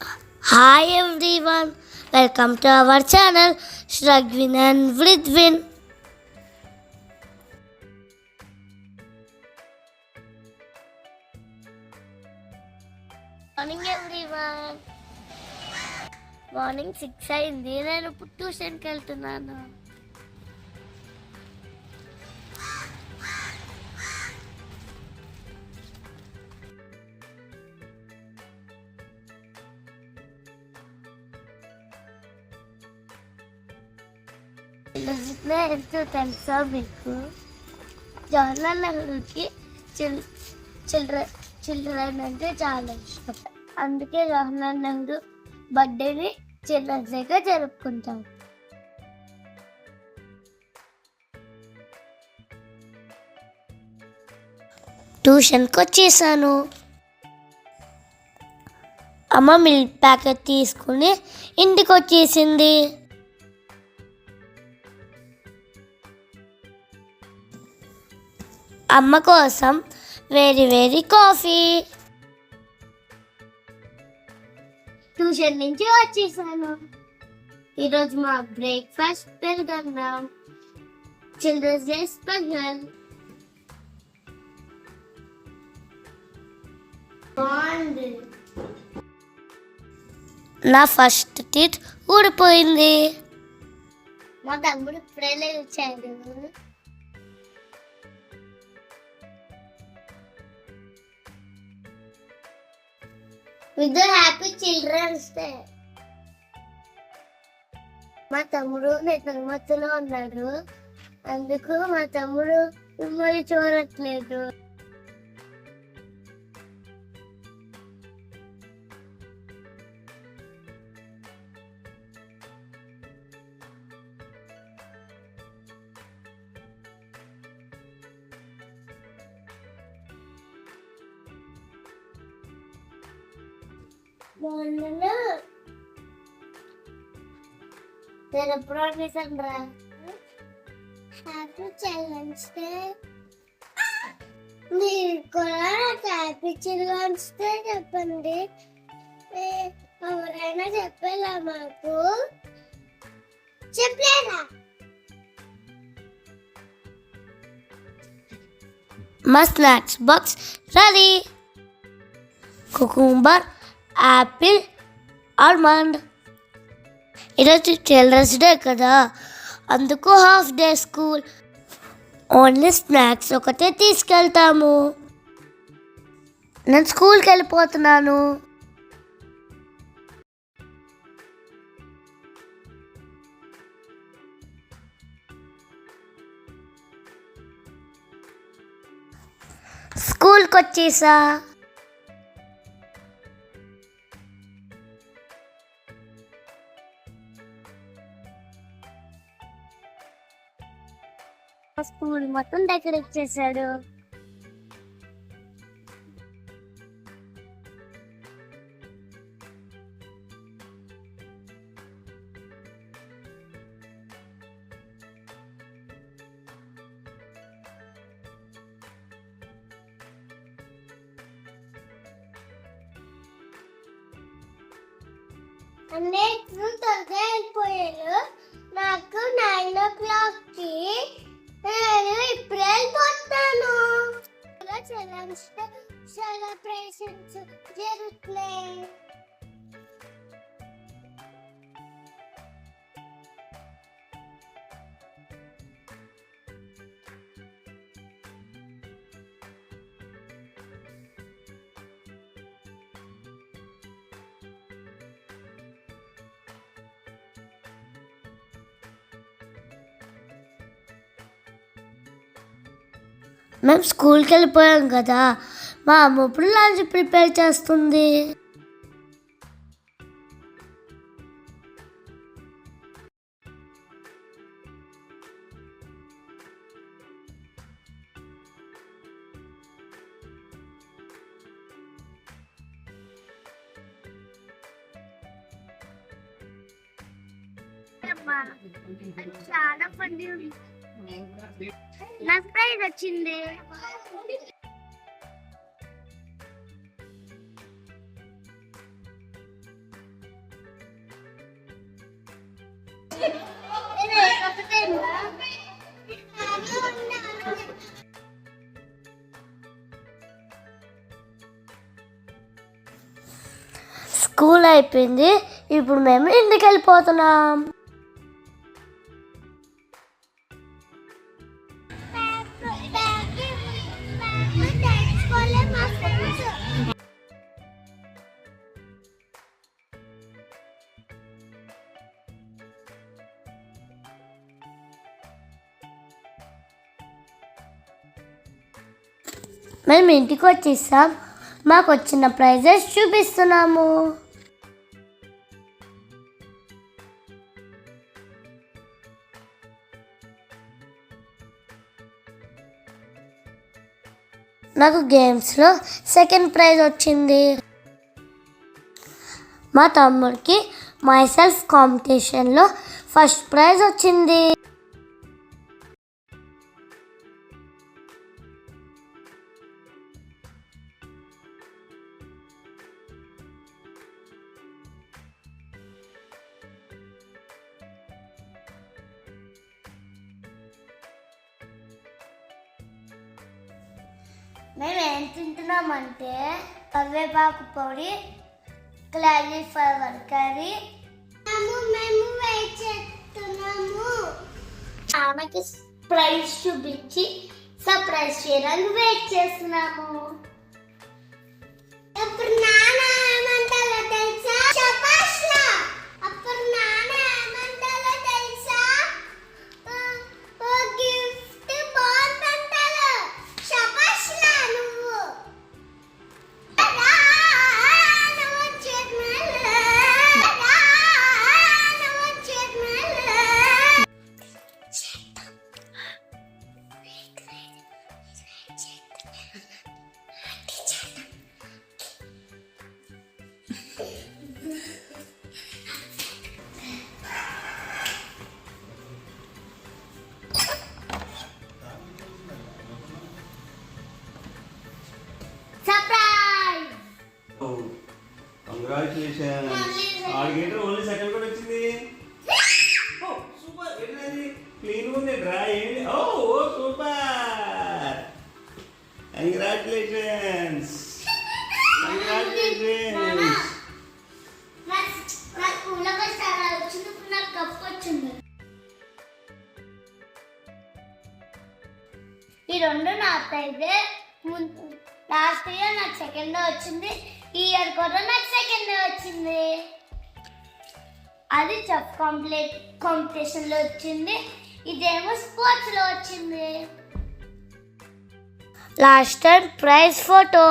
Hi everyone, welcome to our channel Shragvin and Vridvin. Morning everyone. Morning 6 అయింది. నేను ఇప్పుడు ట్యూషన్కి వెళ్తున్నాను. ఎంతో తెలుసా మీకు? జవహర్లాల్ నెహ్రూకి చిల్డ్రన్ అంటే చాలా ఇష్టం. అందుకే జవహర్లాల్ నెహ్రూ బర్త్డేని చిల్డ్రన్స్ డేగా జరుపుకుంటాం. ట్యూషన్కి వచ్చేసాను. అమ్మ మిల్క్ ప్యాకెట్ తీసుకుని ఇంటికి వచ్చేసింది. అమ్మ కోసం వేడి కాఫీ. ట్యూషన్ నుంచి వచ్చేసాను. ఈరోజు మా బ్రేక్ఫాస్ట్ పెరుగన్నం, చిల్డ్రన్స్ డే స్పెషల్. నా ఫస్ట్ టీత్ ఊడిపోయింది. మా తమ్ముడు ఇప్పుడే లేచాడు. With happy Children's Day. మా తమ్ముడు నిద్రమత్తులో ఉన్నాడు, అందుకు మా తమ్ముడు మిమ్మల్ని చూడట్లేదు. నేను ఎప్పుడు అనిపిస్తాను రా. Happy Children's Day. మీరు కూడా హ్యాపీ చిల్డ్రన్స్ డే చెప్పండి. ఎవరైనా చెప్పేలా మాకు? చెప్పలేదా? మా snacks box ready. Cucumber, Apple, almond. ఈరోజు చిల్డ్రన్స్ డే కదా, అందుకు half day school. Only snacks ఒకటే తీసుకెళ్తాము. నేను స్కూల్కి వెళ్ళిపోతున్నాను. స్కూల్కి వచ్చేసా. స్కూల్ మొత్తం డెకరేట్ చేశాడు. అన్నిట్లు త్వరగా వెళ్ళిపోయారు. నాకు 9 o'clockకి నేను ఇప్పుడు వెళ్ళిపోతాను. సెలబ్రేషన్స్ జరుగుతున్నాయి. మేము స్కూల్కి వెళ్ళిపోయాం కదా, మా అమ్మ ఇప్పుడు లంచ్ ప్రిపేర్ చేస్తుంది. చాలా పండి నాకు ప్రైజ్ వచ్చింది. స్కూల్ అయిపోయింది, ఇప్పుడు మేము ఇంటికి వెళ్ళిపోతున్నాం. మేము ఇంటికి వచ్చేసాం. మాకు వచ్చిన ప్రైజెస్ చూపిస్తున్నాము. నాకు గేమ్స్లో సెకండ్ ప్రైజ్ వచ్చింది. మా తమ్ముడికి మైసెల్ఫ్ కాంపిటీషన్లో ఫస్ట్ ప్రైజ్ వచ్చింది. మేము ఏం తింటున్నామంటే కరివేపాకు పొడి, క్లారిఫ్లవర్ కర్రీ. మేము వెయిట్ చేస్తున్నాము. ఆమెకి ప్రైజ్ చూపించి సర్ప్రైజ్ చేయడానికి వెయిట్ చేస్తున్నాము. అప్పుడు నాన్న ఏమంటారో తెలుసా? శభాష్లా. అప్పుడు నాన్న ఏమంటారో తెలుసా? గిఫ్ట్ బాగుందంటారు. శభాష్లా నువ్వు. కంగ్రాచులేషన్. ఆడిగేటర్ ఓన్లీ సెకండ్ కూడా వచ్చింది. సూపర్. ఏంటది క్లీన్ ఉంది డ్రా ఏంటి? ఓ సూపర్. కంగ్రాచులేషన్స్. కంగ్రాచులేషన్స్. ఈ రెండు నా ప్రైజే. లాస్ట్ ఇయర్ నాకు సెకండ్ వచ్చింది, ఈ ఇయర్ కూడా నాకు సెకండ్ వచ్చింది. అది చెఫ్ కాంపిటీషన్లో వచ్చింది, ఇదేమో స్పోర్ట్స్లో వచ్చింది. Last time prize photo.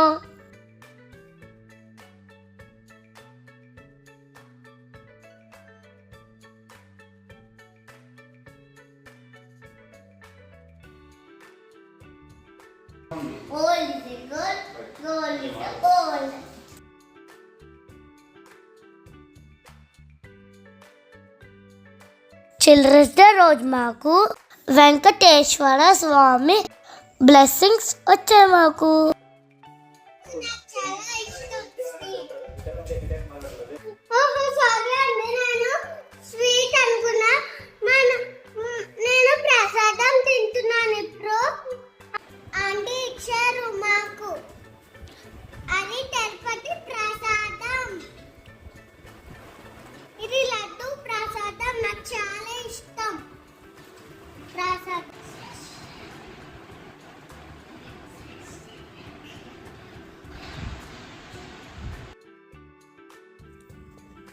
Gold is a gold, gold is a gold. Children's Day రోజు మాకు వెంకటేశ్వర స్వామి బ్లెస్సింగ్స్ వచ్చాయి. మాకు స్వీట్ అనుకున్నా, నేను ప్రసాదం తింటున్నాను. ఇప్పుడు ఆంటీ ఇచ్చారు మాకు, అది తిరుపతి ప్రసాదం. ఇది లడ్డు ప్రసాదం, నాకు చాలా ఇష్టం ప్రసాదం.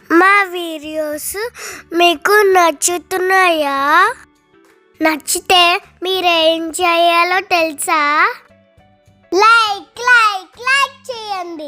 మా వీడియోస్ మీకు నచ్చుతున్నాయా? నచ్చితే మీరేం చేయాలో తెలుసా? లైక్ చేయండి.